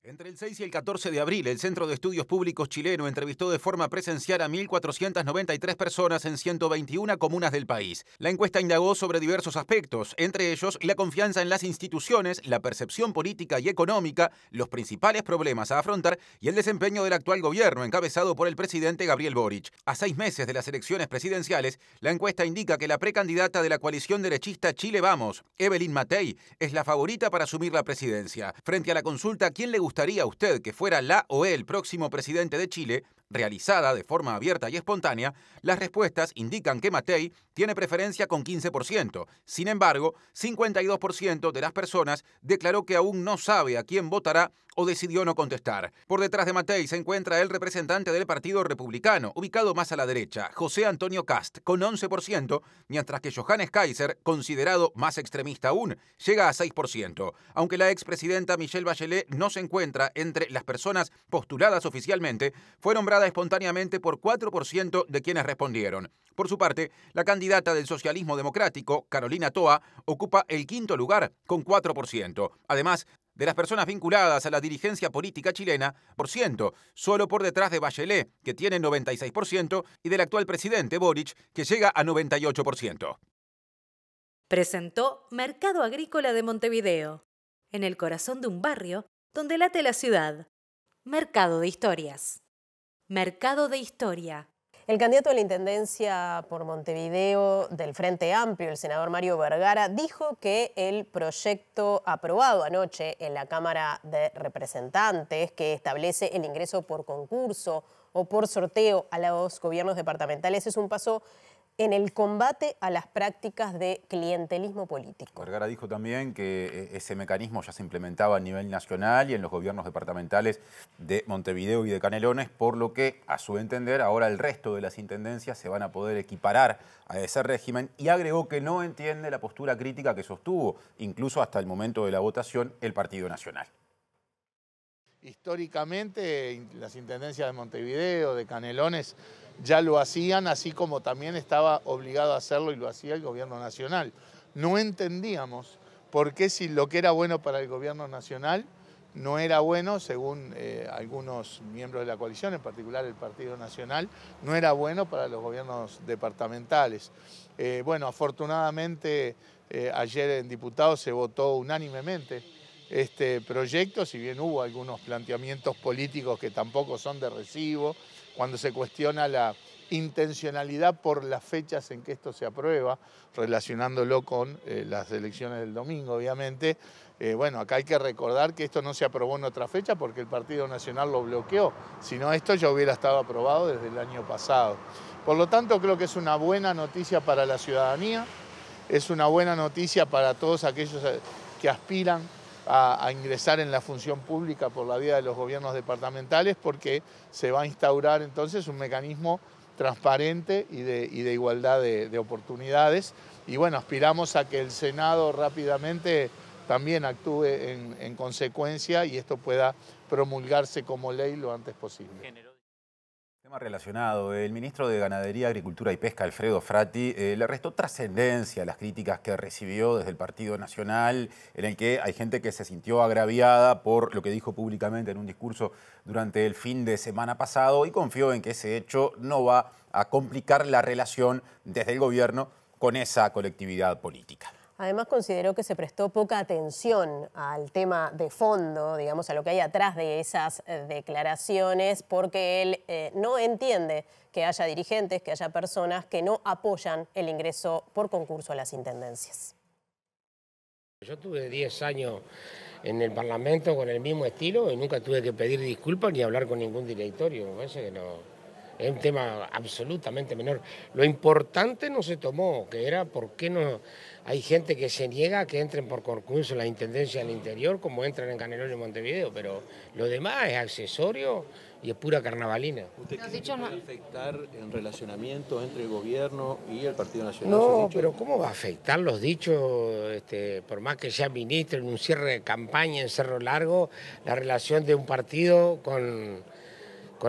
Entre el 6 y el 14 de abril, el Centro de Estudios Públicos chileno entrevistó de forma presencial a 1.493 personas en 121 comunas del país. La encuesta indagó sobre diversos aspectos, entre ellos la confianza en las instituciones, la percepción política y económica, los principales problemas a afrontar y el desempeño del actual gobierno encabezado por el presidente Gabriel Boric. A 6 meses de las elecciones presidenciales, la encuesta indica que la precandidata de la coalición derechista Chile Vamos, Evelyn Matei, es la favorita para asumir la presidencia. Frente a la consulta ¿quién le gustaría a usted que fuera la o el próximo presidente de Chile?, realizada de forma abierta y espontánea, las respuestas indican que Matei tiene preferencia con 15%. Sin embargo, 52% de las personas declaró que aún no sabe a quién votará o decidió no contestar. Por detrás de Matei se encuentra el representante del Partido Republicano, ubicado más a la derecha, José Antonio Kast, con 11%, mientras que Johannes Kaiser, considerado más extremista aún, llega a 6%. Aunque la expresidenta Michelle Bachelet no se encuentra entre las personas postuladas oficialmente, fue nombrada espontáneamente por 4% de quienes respondieron. Por su parte, la candidata del socialismo democrático, Carolina Toa, ocupa el 5º lugar con 4%. Además, de las personas vinculadas a la dirigencia política chilena, solo por detrás de Bachelet, que tiene 96%, y del actual presidente Boric, que llega a 98%. Presentó Mercado Agrícola de Montevideo, en el corazón de un barrio donde late la ciudad. Mercado de Historias. Mercado de Historia. El candidato a la Intendencia por Montevideo del Frente Amplio, el senador Mario Vergara, dijo que el proyecto aprobado anoche en la Cámara de Representantes, que establece el ingreso por concurso o por sorteo a los gobiernos departamentales, es un paso en el combate a las prácticas de clientelismo político. Vergara dijo también que ese mecanismo ya se implementaba a nivel nacional y en los gobiernos departamentales de Montevideo y de Canelones, por lo que, a su entender, ahora el resto de las intendencias se van a poder equiparar a ese régimen, y agregó que no entiende la postura crítica que sostuvo, incluso hasta el momento de la votación, el Partido Nacional. Históricamente, las intendencias de Montevideo, de Canelones, ya lo hacían, así como también estaba obligado a hacerlo y lo hacía el gobierno nacional. No entendíamos por qué, si lo que era bueno para el gobierno nacional no era bueno, según algunos miembros de la coalición, en particular el Partido Nacional, no era bueno para los gobiernos departamentales. Bueno, afortunadamente ayer en diputados se votó unánimemente este proyecto, si bien hubo algunos planteamientos políticos que tampoco son de recibo, cuando se cuestiona la intencionalidad por las fechas en que esto se aprueba, relacionándolo con las elecciones del domingo, obviamente. Bueno, acá hay que recordar que esto no se aprobó en otra fecha porque el Partido Nacional lo bloqueó, si no esto ya hubiera estado aprobado desde el año pasado. Por lo tanto, creo que es una buena noticia para la ciudadanía, es una buena noticia para todos aquellos que aspiran a ingresar en la función pública por la vía de los gobiernos departamentales, porque se va a instaurar entonces un mecanismo transparente y de igualdad de oportunidades. Y bueno, aspiramos a que el Senado rápidamente también actúe en consecuencia y esto pueda promulgarse como ley lo antes posible. Tema relacionado, el ministro de Ganadería, Agricultura y Pesca, Alfredo Frati, le restó trascendencia a las críticas que recibió desde el Partido Nacional, en el que hay gente que se sintió agraviada por lo que dijo públicamente en un discurso durante el fin de semana pasado, y confió en que ese hecho no va a complicar la relación desde el gobierno con esa colectividad política. Además, consideró que se prestó poca atención al tema de fondo, digamos, a lo que hay atrás de esas declaraciones, porque él no entiende que haya dirigentes, que haya personas que no apoyan el ingreso por concurso a las intendencias. Yo tuve 10 años en el Parlamento con el mismo estilo y nunca tuve que pedir disculpas ni hablar con ningún directorio. Me parece que no. Es un tema absolutamente menor. Lo importante no se tomó, que era por qué no hay gente que se niega a que entren por concurso en la Intendencia del Interior, como entran en Canelones y Montevideo, pero lo demás es accesorio y es pura carnavalina. ¿Usted cree que va a afectar el relacionamiento entre el gobierno y el Partido Nacional? No, pero ¿cómo va a afectar los dichos, por más que sea ministro en un cierre de campaña en Cerro Largo, la relación de un partido con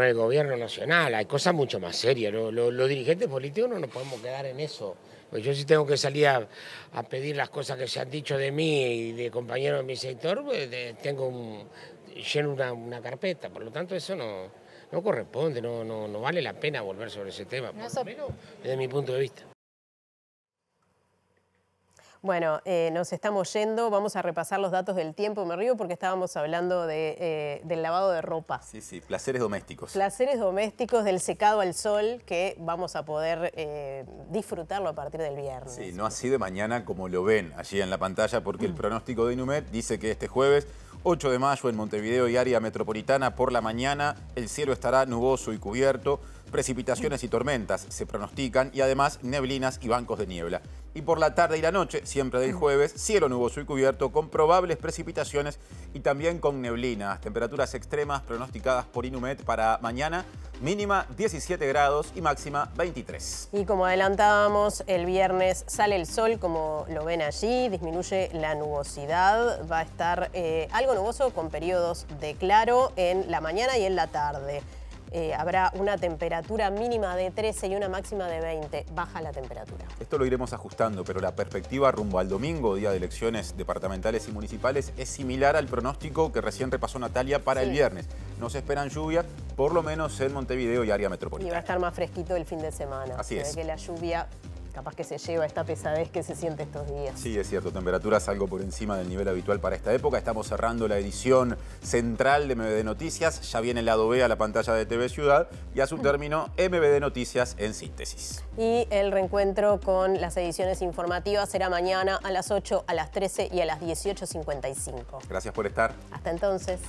el gobierno nacional? Hay cosas mucho más serias. Los dirigentes políticos no nos podemos quedar en eso. Pues yo sí tengo que salir a pedir las cosas que se han dicho de mí y de compañeros de mi sector, pues tengo lleno una carpeta. Por lo tanto, eso no corresponde, no vale la pena volver sobre ese tema, por lo menos desde mi punto de vista. Bueno, nos estamos yendo, vamos a repasar los datos del tiempo. Me río porque estábamos hablando del lavado de ropa. Sí, sí, placeres domésticos. Placeres domésticos, del secado al sol, que vamos a poder disfrutarlo a partir del viernes. Sí, no así de mañana como lo ven allí en la pantalla, porque el pronóstico de Inumet dice que este jueves 8 de mayo en Montevideo y área metropolitana por la mañana el cielo estará nuboso y cubierto, precipitaciones y tormentas se pronostican y además neblinas y bancos de niebla. Y por la tarde y la noche, siempre del jueves, cielo nuboso y cubierto con probables precipitaciones y también con neblinas. Temperaturas extremas pronosticadas por Inumet para mañana, mínima 17 grados y máxima 23. Y como adelantábamos, el viernes sale el sol, como lo ven allí, disminuye la nubosidad. Va a estar algo nuboso con periodos de claro en la mañana y en la tarde. Habrá una temperatura mínima de 13 y una máxima de 20. Baja la temperatura. Esto lo iremos ajustando, pero la perspectiva rumbo al domingo, día de elecciones departamentales y municipales, es similar al pronóstico que recién repasó Natalia para el viernes. No se esperan lluvias, por lo menos en Montevideo y área metropolitana. Y va a estar más fresquito el fin de semana. Así es. Se ve que la lluvia capaz que se lleva esta pesadez que se siente estos días. Sí, es cierto, temperaturas algo por encima del nivel habitual para esta época. Estamos cerrando la edición central de MBD Noticias. Ya viene el lado B a la pantalla de TV Ciudad y a su término MBD Noticias en síntesis. Y el reencuentro con las ediciones informativas será mañana a las 8, a las 13 y a las 18:55. Gracias por estar. Hasta entonces.